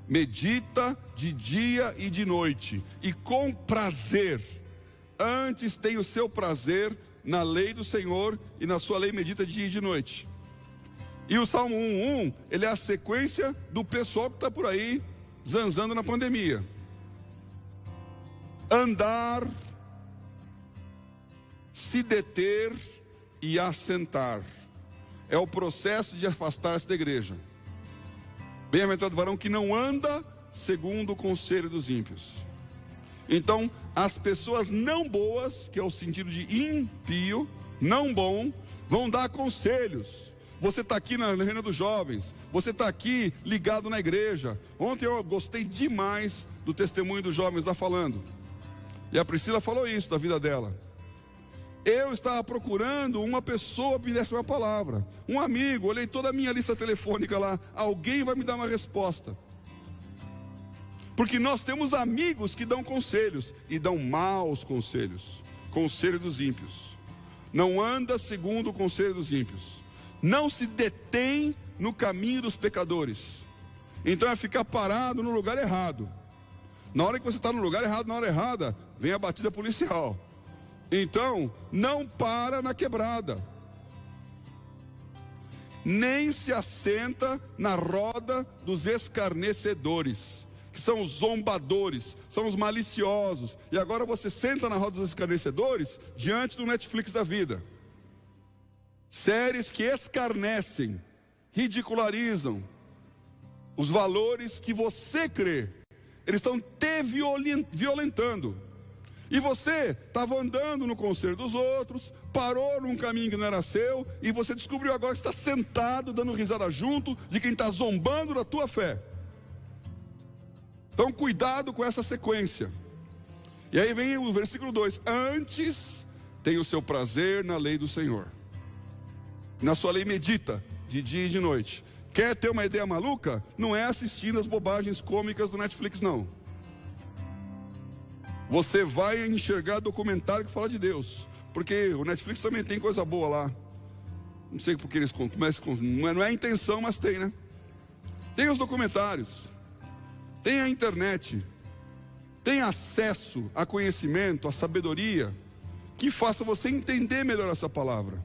Medita de dia e de noite, e com prazer. antes tem o seu prazer na lei do Senhor, e na sua lei medita de dia e de noite. E o Salmo 1:1, ele é a sequência do pessoal que está por aí zanzando na pandemia. Andar, se deter e assentar. É o processo de afastar-se da igreja. Bem-aventurado o varão que não anda segundo o conselho dos ímpios. Então, as pessoas não boas, que é o sentido de ímpio, não bom, vão dar conselhos. Você está aqui na reunião dos jovens, você está aqui ligado na igreja. Ontem eu gostei demais do testemunho dos jovens lá falando. E a Priscila falou isso da vida dela. Eu estava procurando uma pessoa que me desse uma palavra. Um amigo, olhei toda a minha lista telefônica lá. Alguém vai me dar uma resposta. Porque nós temos amigos que dão conselhos, e dão maus conselhos. Conselho dos ímpios. Não anda segundo o conselho dos ímpios. Não se detém no caminho dos pecadores. Então é ficar parado no lugar errado. Na hora que você está no lugar errado, na hora errada, vem a batida policial. Então, não para na quebrada. Nem se assenta na roda dos escarnecedores, que são os zombadores, são os maliciosos. E agora você senta na roda dos escarnecedores diante do Netflix da vida. Séries que escarnecem, ridicularizam os valores que você crê. Eles estão te violentando. E você estava andando no conselho dos outros, parou num caminho que não era seu, e você descobriu agora que está sentado, dando risada junto de quem está zombando da tua fé. Então cuidado com essa sequência. E aí vem o versículo 2: antes tem o seu prazer na lei do Senhor, na sua lei medita de dia e de noite. Quer ter uma ideia maluca? Não é assistindo as bobagens cômicas do Netflix, não. Você vai enxergar documentário que fala de Deus, porque o Netflix também tem coisa boa lá. Não sei porque eles começam, não é a intenção, mas tem, né? Tem os documentários, tem a internet, tem acesso a conhecimento, a sabedoria, que faça você entender melhor essa palavra.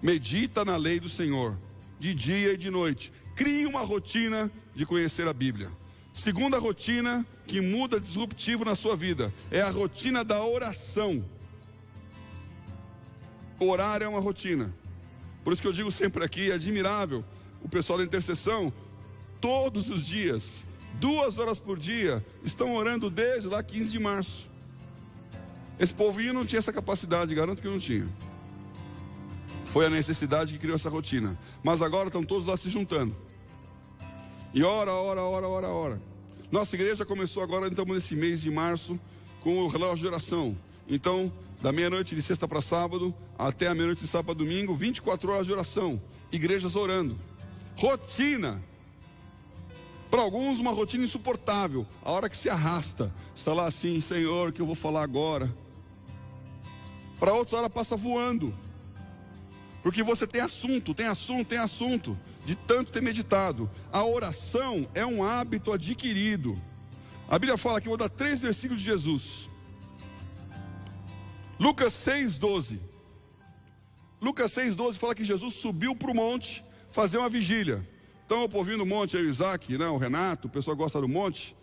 Medita na lei do Senhor, de dia e de noite. Crie uma rotina de conhecer a Bíblia. Segunda rotina que muda disruptivo na sua vida é a rotina da oração. Orar é uma rotina. Por isso que eu digo sempre aqui, é admirável o pessoal da intercessão, todos os dias, 2 horas por dia, estão orando desde lá 15 de março. Esse povinho não tinha essa capacidade, garanto que não tinha. Foi a necessidade que criou essa rotina. Mas agora estão todos lá se juntando. E ora. Nossa igreja começou agora, então, nesse mês de março, com o relógio de oração. Então, da meia-noite de sexta para sábado, até a meia-noite de sábado para domingo, 24 horas de oração. Igrejas orando. Rotina. Para alguns, uma rotina insuportável. A hora que se arrasta. Está lá assim, Senhor, que eu vou falar agora. Para outros, a hora passa voando. Porque você tem assunto, de tanto ter meditado. A oração é um hábito adquirido. A Bíblia fala que eu vou dar 3 versículos de Jesus. Lucas 6:12. Lucas 6:12 fala que Jesus subiu para o monte fazer uma vigília. Então o povinho do monte é o Isaac, né, o Renato, o pessoal gosta do monte.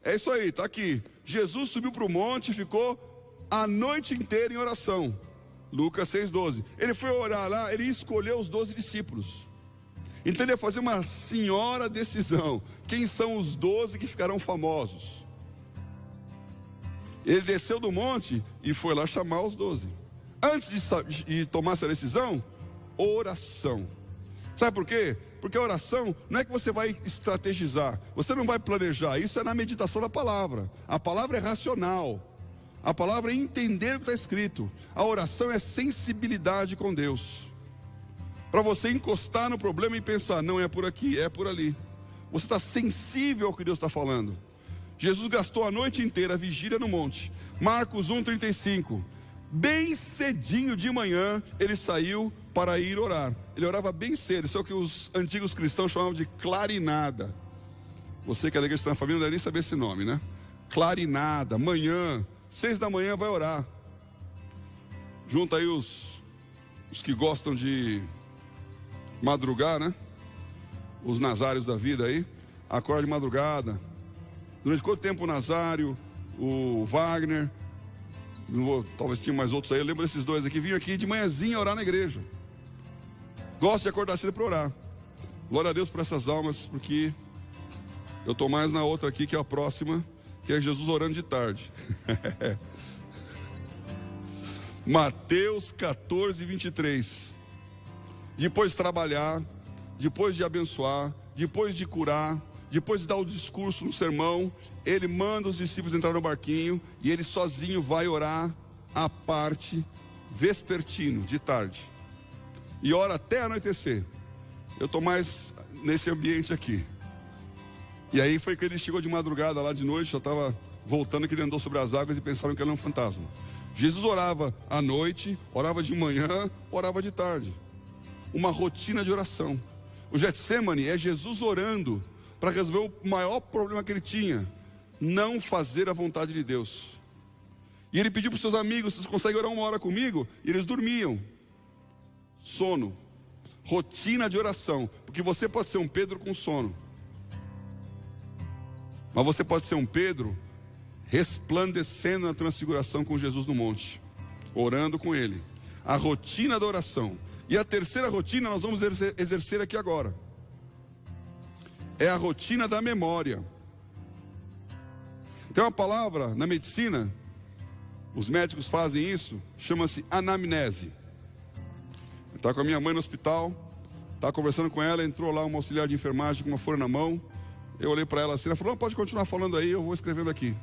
É isso aí, está aqui. Jesus subiu para o monte e ficou a noite inteira em oração. Lucas 6:12. Ele foi orar lá, ele escolheu os 12 discípulos. Então ele ia fazer uma senhora decisão. Quem são os 12 que ficarão famosos? Ele desceu do monte e foi lá chamar os 12. Antes de tomar essa decisão, oração. Sabe por quê? Porque a oração não é que você vai estrategizar, você não vai planejar, isso é na meditação da palavra. A palavra é racional. A palavra é entender o que está escrito. A oração é sensibilidade com Deus. Para você encostar no problema e pensar, não é por aqui, é por ali. Você está sensível ao que Deus está falando. Jesus gastou a noite inteira a vigília no monte. Marcos 1:35. Bem cedinho de manhã, ele saiu para ir orar. Ele orava bem cedo, isso é o que os antigos cristãos chamavam de clarinada. Você que é da igreja da família não deve nem saber esse nome, né? Clarinada, manhã, 6 da manhã vai orar. Junta aí os que gostam de madrugar, né? Os nazários da vida aí. Acorda de madrugada. Durante quanto tempo o Nazário, o Wagner, talvez tinha mais outros aí, eu lembro desses dois aqui, vinham aqui de manhãzinha orar na igreja. Gosto de acordar cedo para orar. Glória a Deus por essas almas, porque eu estou mais na outra aqui, que é a próxima, que é Jesus orando de tarde. Mateus 14, 23. Depois de trabalhar, depois de abençoar, depois de curar, depois de dar o discurso no sermão, ele manda os discípulos entrar no barquinho e ele sozinho vai orar à parte, vespertino, de tarde. E ora até anoitecer. Eu estou mais nesse ambiente aqui. E aí foi que ele chegou de madrugada lá de noite, já estava voltando, que ele andou sobre as águas e pensaram que ele era um fantasma. Jesus orava à noite, orava de manhã, orava de tarde. Uma rotina de oração. O Getsemane é Jesus orando para resolver o maior problema que ele tinha: não fazer a vontade de Deus. E ele pediu para os seus amigos: vocês conseguem orar 1 hora comigo? E eles dormiam. Sono. Rotina de oração. Porque você pode ser um Pedro com sono, mas você pode ser um Pedro resplandecendo na transfiguração com Jesus no monte, orando com ele. A rotina da oração. E a terceira rotina nós vamos exercer aqui agora. É a rotina da memória. Tem uma palavra na medicina, os médicos fazem isso, chama-se anamnese. Estava com a minha mãe no hospital, estava conversando com ela, entrou lá uma auxiliar de enfermagem com uma folha na mão. Eu olhei para ela assim, ela falou: não, pode continuar falando aí, eu vou escrevendo aqui.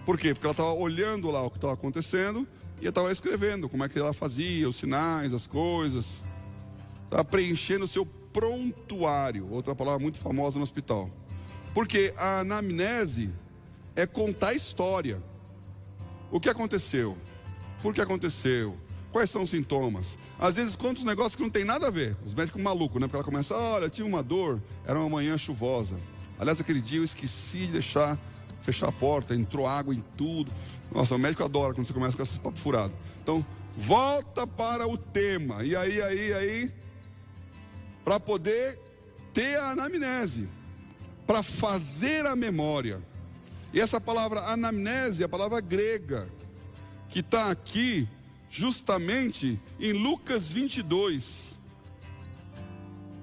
Por quê? Porque ela estava olhando lá o que estava acontecendo e eu estava escrevendo como é que ela fazia, os sinais, as coisas. Estava preenchendo o seu prontuário, outra palavra muito famosa no hospital. Porque a anamnese é contar a história. O que aconteceu? Por que aconteceu? Quais são os sintomas? Às vezes conta uns negócios que não tem nada a ver. Os médicos malucos, né? Porque ela começa: olha, tive uma dor, era uma manhã chuvosa. Aliás, aquele dia eu esqueci de fechar a porta, entrou água em tudo. Nossa, o médico adora quando você começa com esses papos furados. Então, volta para o tema. E aí, para poder ter a anamnese, para fazer a memória. E essa palavra anamnese é a palavra grega, que está aqui justamente em Lucas 22.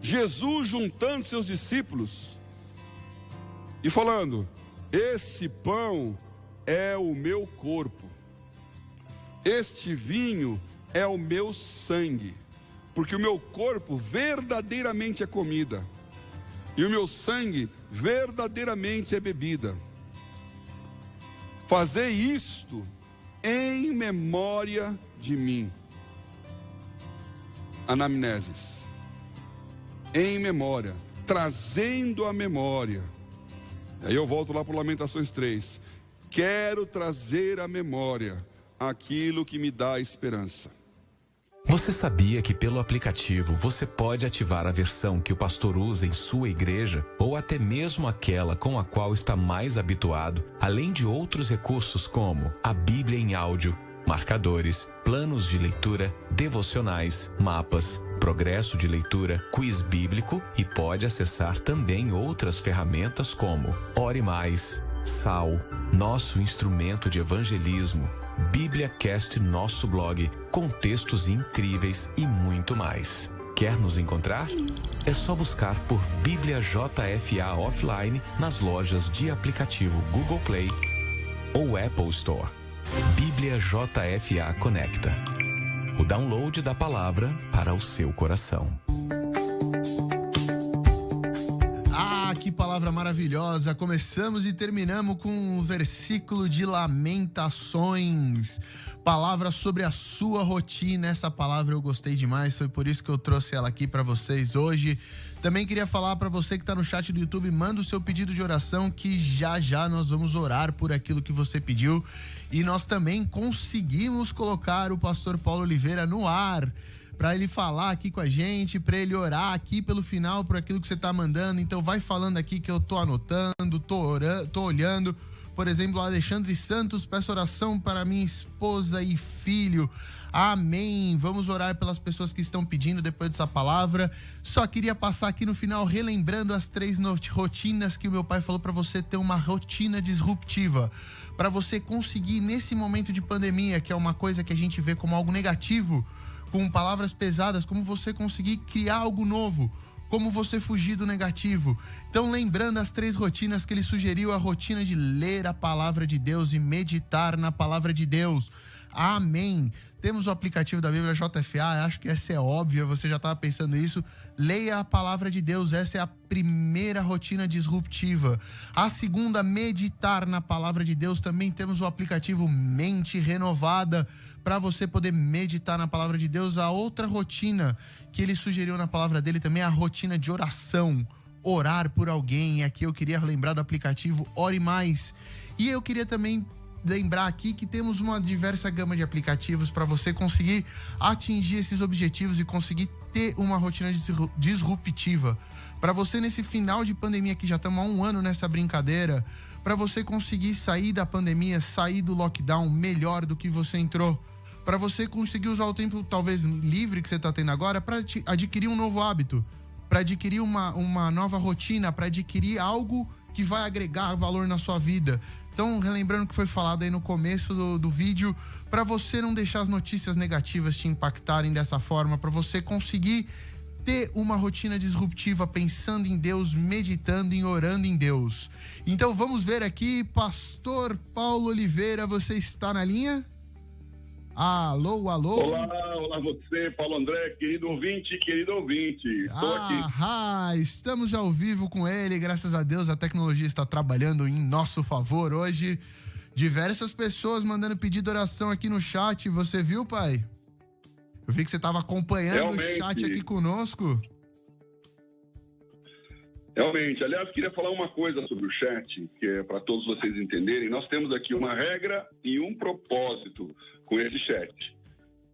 Jesus juntando seus discípulos e falando: esse pão é o meu corpo, este vinho é o meu sangue, porque o meu corpo verdadeiramente é comida e o meu sangue verdadeiramente é bebida. Fazei isto em memória de mim. Anamneses. Em memória. Trazendo a memória. Aí eu volto lá para o Lamentações 3. Quero trazer à memória aquilo que me dá esperança. Você sabia que pelo aplicativo você pode ativar a versão que o pastor usa em sua igreja ou até mesmo aquela com a qual está mais habituado, além de outros recursos como a Bíblia em áudio, marcadores, planos de leitura, devocionais, mapas, progresso de leitura, quiz bíblico, e pode acessar também outras ferramentas como Ore Mais, Sal, nosso instrumento de evangelismo, BíbliaCast, nosso blog, com textos incríveis e muito mais. Quer nos encontrar? É só buscar por Bíblia JFA Offline nas lojas de aplicativo Google Play ou Apple Store. Bíblia JFA Conecta. O download da palavra para o seu coração. Que palavra maravilhosa. Começamos e terminamos com o versículo de Lamentações. Palavra sobre a sua rotina. Essa palavra eu gostei demais, foi por isso que eu trouxe ela aqui para vocês hoje. Também queria falar para você que está no chat do YouTube, manda o seu pedido de oração, que já nós vamos orar por aquilo que você pediu. E nós também conseguimos colocar o pastor Paulo Oliveira no ar, para ele falar aqui com a gente, para ele orar aqui pelo final por aquilo que você tá mandando. Então vai falando aqui que eu tô anotando, tô olhando. Por exemplo, Alexandre Santos, peço oração para minha esposa e filho. Amém. Vamos orar pelas pessoas que estão pedindo depois dessa palavra. Só queria passar aqui no final relembrando as 3 rotinas que o meu pai falou para você ter uma rotina disruptiva. Para você conseguir, nesse momento de pandemia, que é uma coisa que a gente vê como algo negativo, com palavras pesadas, como você conseguir criar algo novo, como você fugir do negativo. Então, lembrando as 3 rotinas que ele sugeriu, a rotina de ler a palavra de Deus e meditar na palavra de Deus. Amém. Temos o aplicativo da Bíblia JFA, acho que essa é óbvia, você já estava pensando isso. Leia a palavra de Deus, essa é a primeira rotina disruptiva. A segunda, meditar na palavra de Deus. Também temos o aplicativo Mente Renovada, para você poder meditar na palavra de Deus. A outra rotina que ele sugeriu na palavra dele também é a rotina de oração. Orar por alguém. Aqui eu queria lembrar do aplicativo Ore Mais. E eu queria também lembrar aqui que temos uma diversa gama de aplicativos para você conseguir atingir esses objetivos e conseguir ter uma rotina disruptiva. Para você, nesse final de pandemia, que já estamos há 1 ano nessa brincadeira, para você conseguir sair da pandemia, sair do lockdown melhor do que você entrou, para você conseguir usar o tempo talvez livre que você está tendo agora para adquirir um novo hábito, para adquirir uma nova rotina, para adquirir algo que vai agregar valor na sua vida. Então, relembrando o que foi falado aí no começo do vídeo, para você não deixar as notícias negativas te impactarem dessa forma, para você conseguir ter uma rotina disruptiva pensando em Deus, meditando e orando em Deus. Então, vamos ver aqui, Pastor Paulo Oliveira, você está na linha? Alô, alô? Olá você, Paulo André, querido ouvinte. Estou aqui. Estamos ao vivo com ele, graças a Deus a tecnologia está trabalhando em nosso favor hoje. Diversas pessoas mandando pedido de oração aqui no chat, você viu, pai? Eu vi que você estava acompanhando o chat aqui conosco. Realmente, aliás, queria falar uma coisa sobre o chat, que é para todos vocês entenderem. Nós temos aqui uma regra e um propósito com esse chat.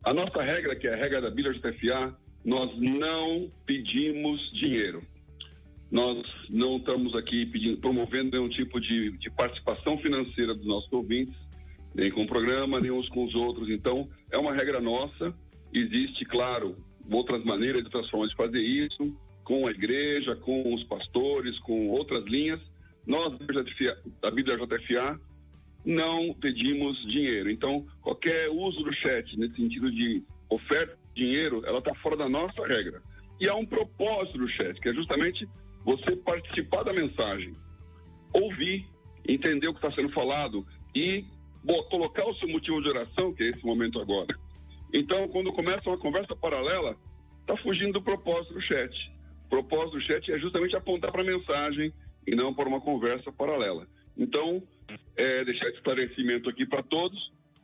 A nossa regra, que é a regra da Bíblia JFA, nós não pedimos dinheiro. Nós não estamos aqui promovendo nenhum tipo de participação financeira dos nossos ouvintes, nem com o programa, nem uns com os outros. Então, é uma regra nossa. Existe, claro, outras maneiras, outras formas de fazer isso, com a igreja, com os pastores, com outras linhas. Nós, da Bíblia JFA, não pedimos dinheiro. Então, qualquer uso do chat nesse sentido de oferta de dinheiro, ela está fora da nossa regra. E há um propósito do chat, que é justamente você participar da mensagem, ouvir, entender o que está sendo falado e colocar o seu motivo de oração, que é esse momento agora. Então, quando começa uma conversa paralela, está fugindo do propósito do chat. O propósito do chat é justamente apontar para a mensagem e não para uma conversa paralela. Então, deixar esse esclarecimento aqui para todos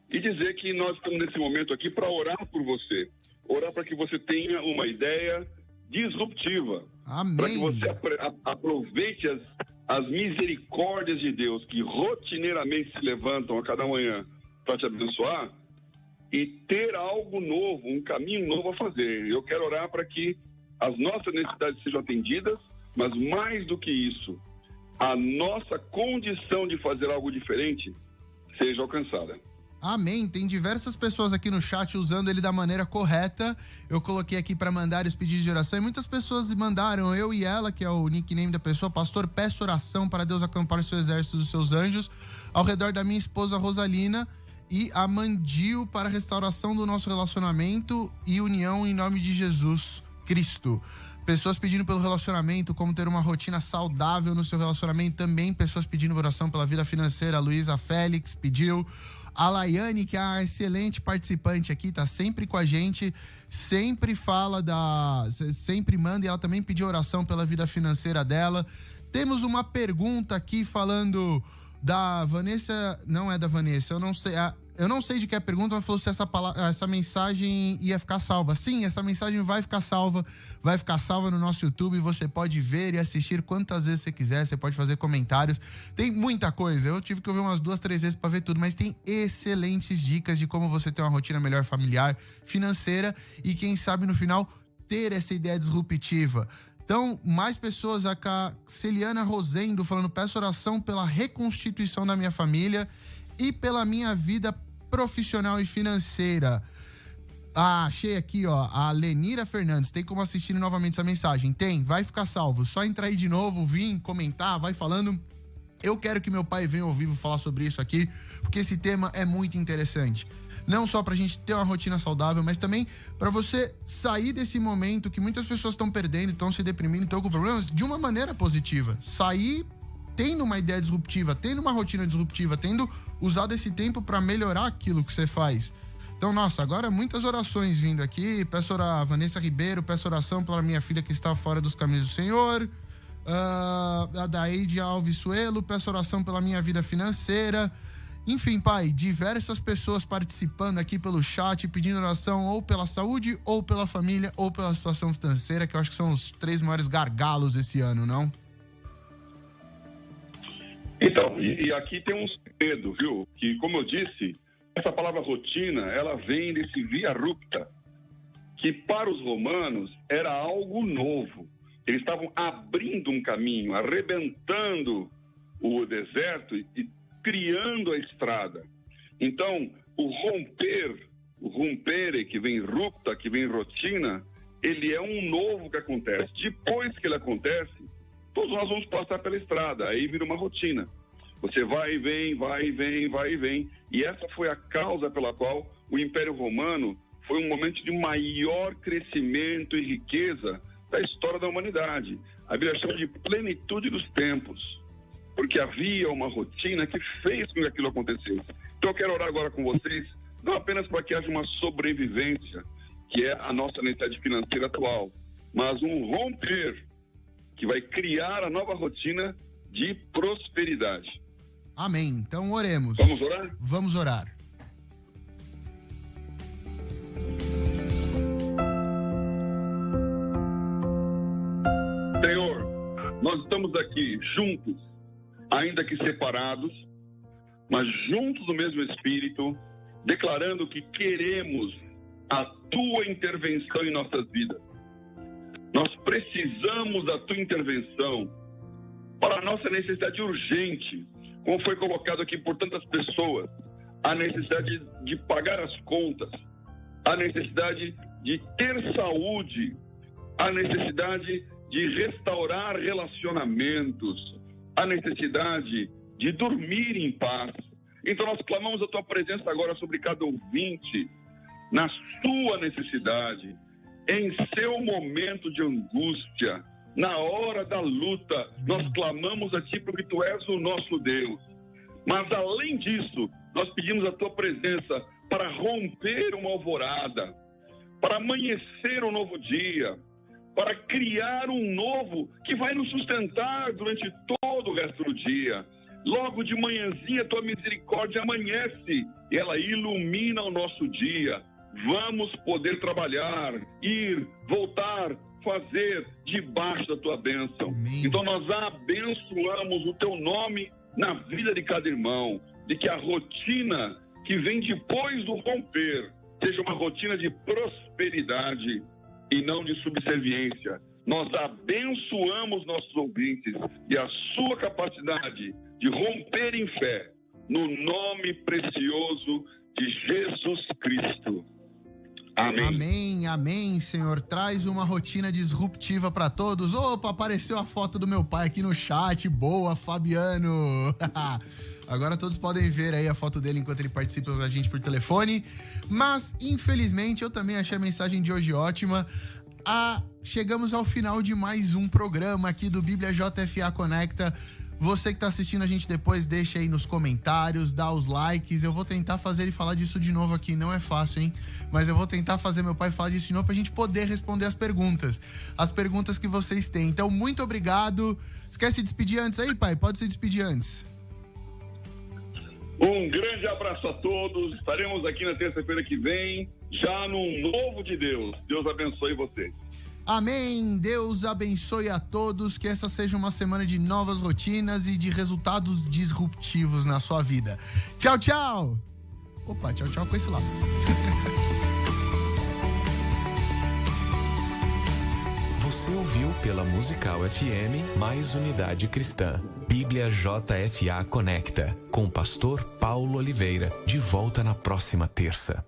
e dizer que nós estamos nesse momento aqui para orar por você. Orar para que você tenha uma ideia disruptiva. Amém. Para que você aproveite as misericórdias de Deus que rotineiramente se levantam a cada manhã para te abençoar e ter algo novo, um caminho novo a fazer. Eu quero orar para que as nossas necessidades sejam atendidas, mas mais do que isso, a nossa condição de fazer algo diferente seja alcançada. Amém. Tem diversas pessoas aqui no chat usando ele da maneira correta. Eu coloquei aqui para mandar os pedidos de oração e muitas pessoas mandaram, eu e ela, que é o nickname da pessoa. Pastor, peço oração para Deus acampar o seu exército dos seus anjos ao redor da minha esposa Rosalina e a Mandil para a restauração do nosso relacionamento e união em nome de Jesus Cristo. Pessoas pedindo pelo relacionamento, como ter uma rotina saudável no seu relacionamento também. Pessoas pedindo oração pela vida financeira. A Luísa Félix pediu. A Laiane, que é a excelente participante aqui, tá sempre com a gente, sempre sempre manda, e ela também pediu oração pela vida financeira dela. Temos uma pergunta aqui falando da Vanessa, não é da Vanessa, eu não sei de que é a pergunta, mas falou se essa mensagem ia ficar salva. Sim, essa mensagem vai ficar salva no nosso YouTube, você pode ver e assistir quantas vezes você quiser, você pode fazer comentários, tem muita coisa, eu tive que ouvir umas 2, 3 vezes para ver tudo, mas tem excelentes dicas de como você ter uma rotina melhor familiar, financeira e quem sabe no final ter essa ideia disruptiva. Então, mais pessoas, a Celiana Rosendo falando, peço oração pela reconstituição da minha família e pela minha vida profissional e financeira. Ah, achei aqui, ó, a Lenira Fernandes. Tem como assistir novamente essa mensagem? Tem, vai ficar salvo. Só entrar aí de novo, vir, comentar, vai falando. Eu quero que meu pai venha ao vivo falar sobre isso aqui, porque esse tema é muito interessante. Não só pra gente ter uma rotina saudável, mas também pra você sair desse momento que muitas pessoas estão perdendo, estão se deprimindo, estão com problemas, de uma maneira positiva. Sair tendo uma ideia disruptiva, tendo uma rotina disruptiva, tendo usado esse tempo pra melhorar aquilo que você faz. Então, nossa, agora muitas orações vindo aqui. Peço a Vanessa Ribeiro, peço oração pela minha filha que está fora dos caminhos do Senhor. A Daide Alves Suelo, peço oração pela minha vida financeira. Enfim, pai, diversas pessoas participando aqui pelo chat, pedindo oração ou pela saúde, ou pela família, ou pela situação financeira, que eu acho que são os 3 maiores gargalos esse ano, não? Então, e aqui tem um segredo, viu? Que, como eu disse, essa palavra rotina, ela vem desse via rupta, que para os romanos era algo novo. Eles estavam abrindo um caminho, arrebentando o deserto e criando a estrada. Então, o rompere, que vem rupta, que vem rotina, ele é um novo que acontece. Depois que ele acontece, todos nós vamos passar pela estrada, aí vira uma rotina. Você vai e vem, vai e vem, vai e vem. E essa foi a causa pela qual o Império Romano foi um momento de maior crescimento e riqueza da história da humanidade. A Bíblia chama de plenitude dos tempos, porque havia uma rotina que fez com que aquilo acontecesse. Então eu quero orar agora com vocês, não apenas para que haja uma sobrevivência, que é a nossa necessidade financeira atual, mas um romper que vai criar a nova rotina de prosperidade. Amém. Então oremos. Vamos orar? Vamos orar. Senhor, nós estamos aqui juntos, ainda que separados, mas juntos no mesmo Espírito, declarando que queremos a Tua intervenção em nossas vidas. Nós precisamos da Tua intervenção para a nossa necessidade urgente, como foi colocado aqui por tantas pessoas, a necessidade de pagar as contas, a necessidade de ter saúde, a necessidade de restaurar relacionamentos, a necessidade de dormir em paz. Então nós clamamos a Tua presença agora sobre cada ouvinte, na sua necessidade, em seu momento de angústia, na hora da luta. Nós clamamos a Ti porque Tu és o nosso Deus. Mas além disso, nós pedimos a Tua presença para romper uma alvorada, para amanhecer um novo dia, para criar um novo que vai nos sustentar durante todo o resto do dia. Logo de manhãzinha, Tua misericórdia amanhece e ela ilumina o nosso dia. Vamos poder trabalhar, ir, voltar, fazer debaixo da Tua bênção. Amém. Então nós abençoamos o Teu nome na vida de cada irmão, de que a rotina que vem depois do romper seja uma rotina de prosperidade e não de subserviência. Nós abençoamos nossos ouvintes e a sua capacidade de romper em fé, no nome precioso de Jesus Cristo. Amém. Amém, amém, Senhor. Traz uma rotina disruptiva para todos. Opa, apareceu a foto do meu pai aqui no chat. Boa, Fabiano. Agora todos podem ver aí a foto dele enquanto ele participa com a gente por telefone. Mas, infelizmente, eu também achei a mensagem de hoje ótima. Chegamos ao final de mais um programa aqui do Bíblia JFA Conecta. Você que tá assistindo a gente depois, deixa aí nos comentários, dá os likes. Eu vou tentar fazer ele falar disso de novo aqui, não é fácil, hein? Mas eu vou tentar fazer meu pai falar disso de novo pra gente poder responder as perguntas que vocês têm. Então, muito obrigado. Você quer se despedir antes aí, pai? Pode se despedir antes. Um grande abraço a todos. Estaremos aqui na terça-feira que vem, já num novo de Deus. Deus abençoe vocês. Amém. Deus abençoe a todos. Que essa seja uma semana de novas rotinas e de resultados disruptivos na sua vida. Tchau, tchau. Opa, tchau, tchau com esse lado. Você ouviu pela Musical FM mais Unidade Cristã. Bíblia JFA Conecta, com o pastor Paulo Oliveira. De volta na próxima terça.